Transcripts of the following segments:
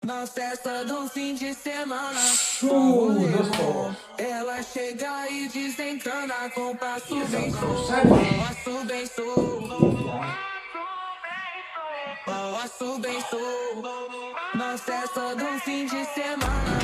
Na festa do fim de semana, Dostał. ela chega e desencana com passo Jest bem zaproszenie. passo bem passo bem na festa do fim de semana.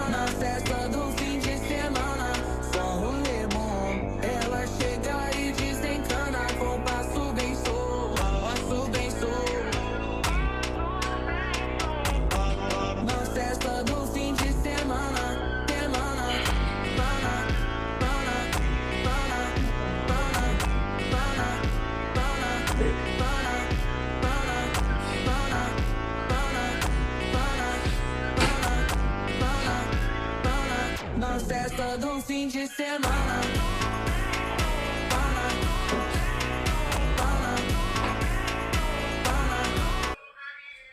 Na festa do fim de semana, só rolê bom. Ela chega e desencana com passo bem passo bem na festa do fim de semana, na festa do fim de semana.